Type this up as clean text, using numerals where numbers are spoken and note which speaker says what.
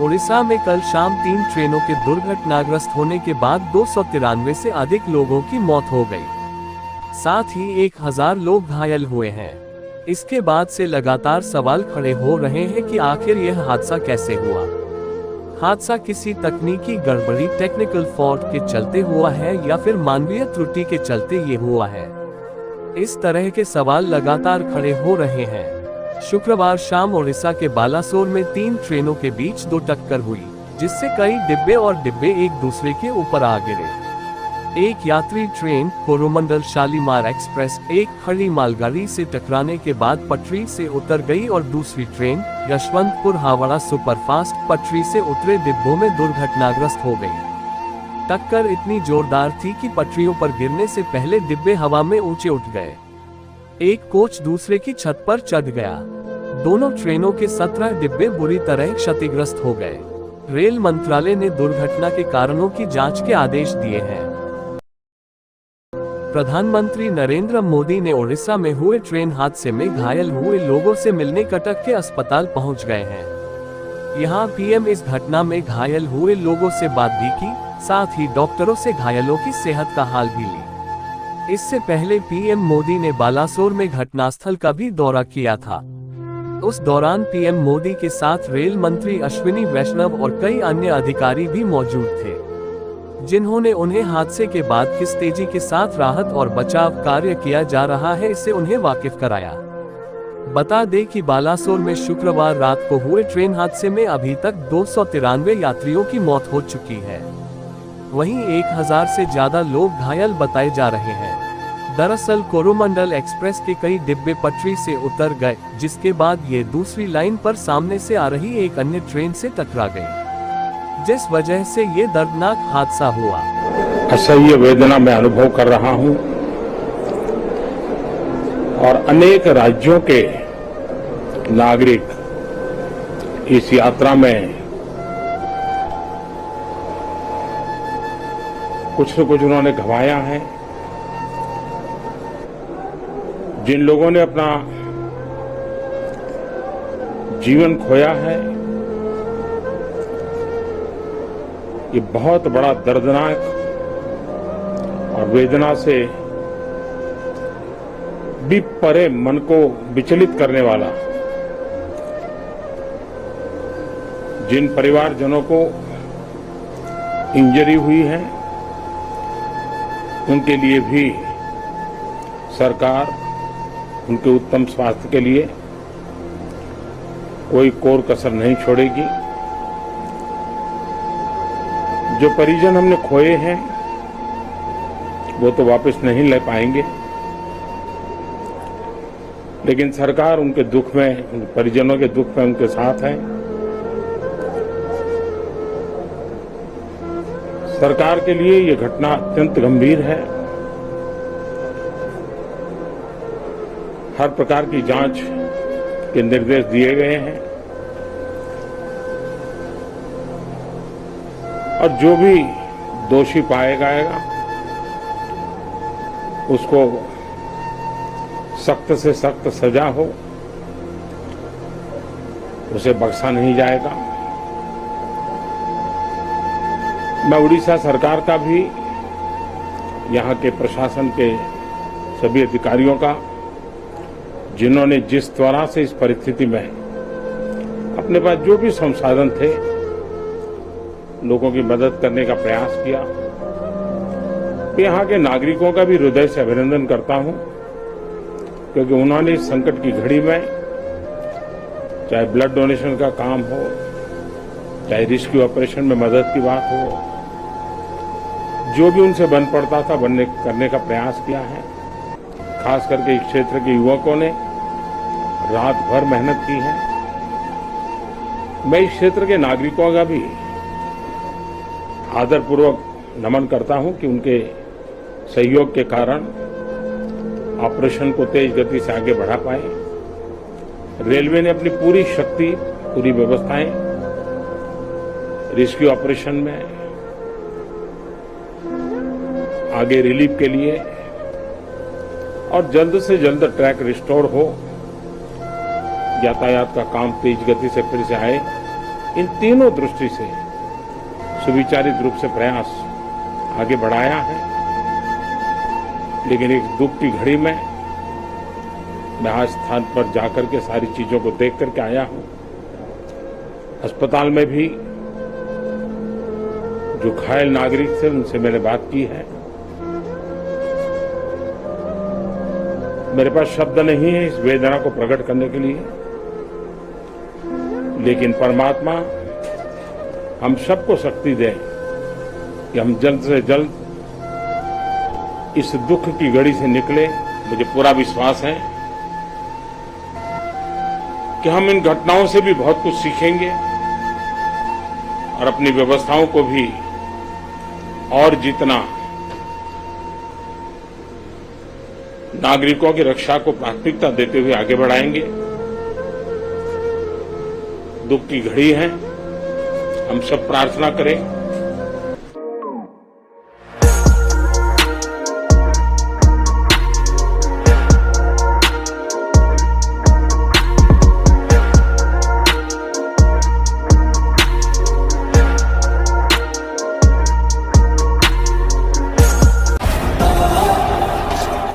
Speaker 1: ओडिशा में कल शाम 3 ट्रेनों के दुर्घटनाग्रस्त होने के बाद 293 से अधिक लोगों की मौत हो गई। साथ ही 1000 लोग घायल हुए हैं। इसके बाद से लगातार सवाल खड़े हो रहे हैं कि आखिर यह हादसा कैसे हुआ। हादसा किसी तकनीकी गड़बड़ी टेक्निकल फॉल्ट के चलते हुआ है या फिर मानवीय त्रुटि के चलते ये हुआ है। इस तरह के सवाल लगातार खड़े हो रहे हैं। शुक्रवार शाम ओडिशा के बालासोर में 3 ट्रेनों के बीच 2 टक्कर हुई, जिससे कई डिब्बे एक दूसरे के ऊपर आ गिरे। एक यात्री ट्रेन कोरोमंडल शालीमार एक्सप्रेस एक खड़ी मालगाड़ी से टकराने के बाद पटरी से उतर गई और दूसरी ट्रेन यशवंतपुर हावड़ा सुपरफास्ट पटरी से उतरे डिब्बों में दुर्घटनाग्रस्त हो गई। टक्कर इतनी जोरदार थी कि पटरियों पर गिरने से पहले डिब्बे हवा में ऊंचे उठ गए। एक कोच दूसरे की छत पर चढ़ गया। दोनों ट्रेनों के 17 डिब्बे बुरी तरह क्षतिग्रस्त हो गए। रेल मंत्रालय ने दुर्घटना के कारणों की जांच के आदेश दिए हैं। प्रधानमंत्री नरेंद्र मोदी ने ओडिशा में हुए ट्रेन हादसे में घायल हुए लोगों से मिलने कटक के अस्पताल पहुंच गए हैं। यहां पीएम इस घटना में घायल हुए लोगों से बात भी की, साथ ही डॉक्टरों से घायलों की सेहत का हाल भी ली। इससे पहले पीएम मोदी ने बालासोर में घटनास्थल का भी दौरा किया था। उस दौरान पीएम मोदी के साथ रेल मंत्री अश्विनी वैष्णव और कई अन्य अधिकारी भी मौजूद थे, जिन्होंने उन्हें हादसे के बाद किस तेजी के साथ राहत और बचाव कार्य किया जा रहा है इससे उन्हें वाकिफ कराया। बता दें कि बालासोर में शुक्रवार रात को हुए ट्रेन हादसे में अभी तक 293 यात्रियों की मौत हो चुकी है। वहीं 1000 से ज्यादा लोग घायल बताए जा रहे हैं। दरअसल कोरोमंडल एक्सप्रेस के कई डिब्बे पटरी से उतर गए, जिसके बाद ये दूसरी लाइन पर सामने से आ रही एक अन्य ट्रेन से टकरा गई, जिस वजह से ये दर्दनाक हादसा हुआ।
Speaker 2: असह्य वेदना मैं अनुभव कर रहा हूं और अनेक राज्यों के नागरिक इस यात्रा में कुछ न कुछ उन्होंने गंवाया है। जिन लोगों ने अपना जीवन खोया है, ये बहुत बड़ा दर्दनाक और वेदना से भी परे मन को विचलित करने वाला। जिन परिवारजनों को इंजरी हुई है, उनके लिए भी सरकार उनके उत्तम स्वास्थ्य के लिए कोई कोर कसर नहीं छोड़ेगी। जो परिजन हमने खोए हैं वो तो वापस नहीं ले पाएंगे, लेकिन सरकार उनके दुख में, उन परिजनों के दुख में उनके साथ है। सरकार के लिए ये घटना अत्यंत गंभीर है। हर प्रकार की जांच के निर्देश दिए गए हैं और जो भी दोषी पाया जाएगा उसको सख्त से सख्त सजा हो, उसे बख्शा नहीं जाएगा। मैं उड़ीसा सरकार का भी, यहाँ के प्रशासन के सभी अधिकारियों का, जिन्होंने जिस तरह से इस परिस्थिति में अपने पास जो भी संसाधन थे लोगों की मदद करने का प्रयास किया, यहाँ के नागरिकों का भी हृदय से अभिनंदन करता हूं, क्योंकि उन्होंने इस संकट की घड़ी में, चाहे ब्लड डोनेशन का काम हो, चाहे रेस्क्यू ऑपरेशन में मदद की बात हो, जो भी उनसे बन पड़ता था करने का प्रयास किया है। खास करके इस क्षेत्र के युवकों ने रात भर मेहनत की है। मैं इस क्षेत्र के नागरिकों का भी आदरपूर्वक नमन करता हूं कि उनके सहयोग के कारण ऑपरेशन को तेज गति से आगे बढ़ा पाए। रेलवे ने अपनी पूरी शक्ति, पूरी व्यवस्थाएं रेस्क्यू ऑपरेशन में आगे रिलीफ के लिए और जल्द से जल्द ट्रैक रिस्टोर हो, यातायात का काम तेज गति से फिर से आए, इन तीनों दृष्टि से सुविचारित रूप से प्रयास आगे बढ़ाया है। लेकिन एक दुख की घड़ी में मैं आज स्थान पर जाकर के सारी चीजों को देख करके आया हूं। अस्पताल में भी जो घायल नागरिक थे उनसे मैंने बात की है। मेरे पास शब्द नहीं है इस वेदना को प्रकट करने के लिए, लेकिन परमात्मा हम सबको शक्ति दे कि हम जल्द से जल्द इस दुख की घड़ी से निकले। मुझे पूरा विश्वास है कि हम इन घटनाओं से भी बहुत कुछ सीखेंगे और अपनी व्यवस्थाओं को भी और जितना नागरिकों की रक्षा को प्राथमिकता देते हुए आगे बढ़ाएंगे। दुख की घड़ी है, हम सब प्रार्थना करें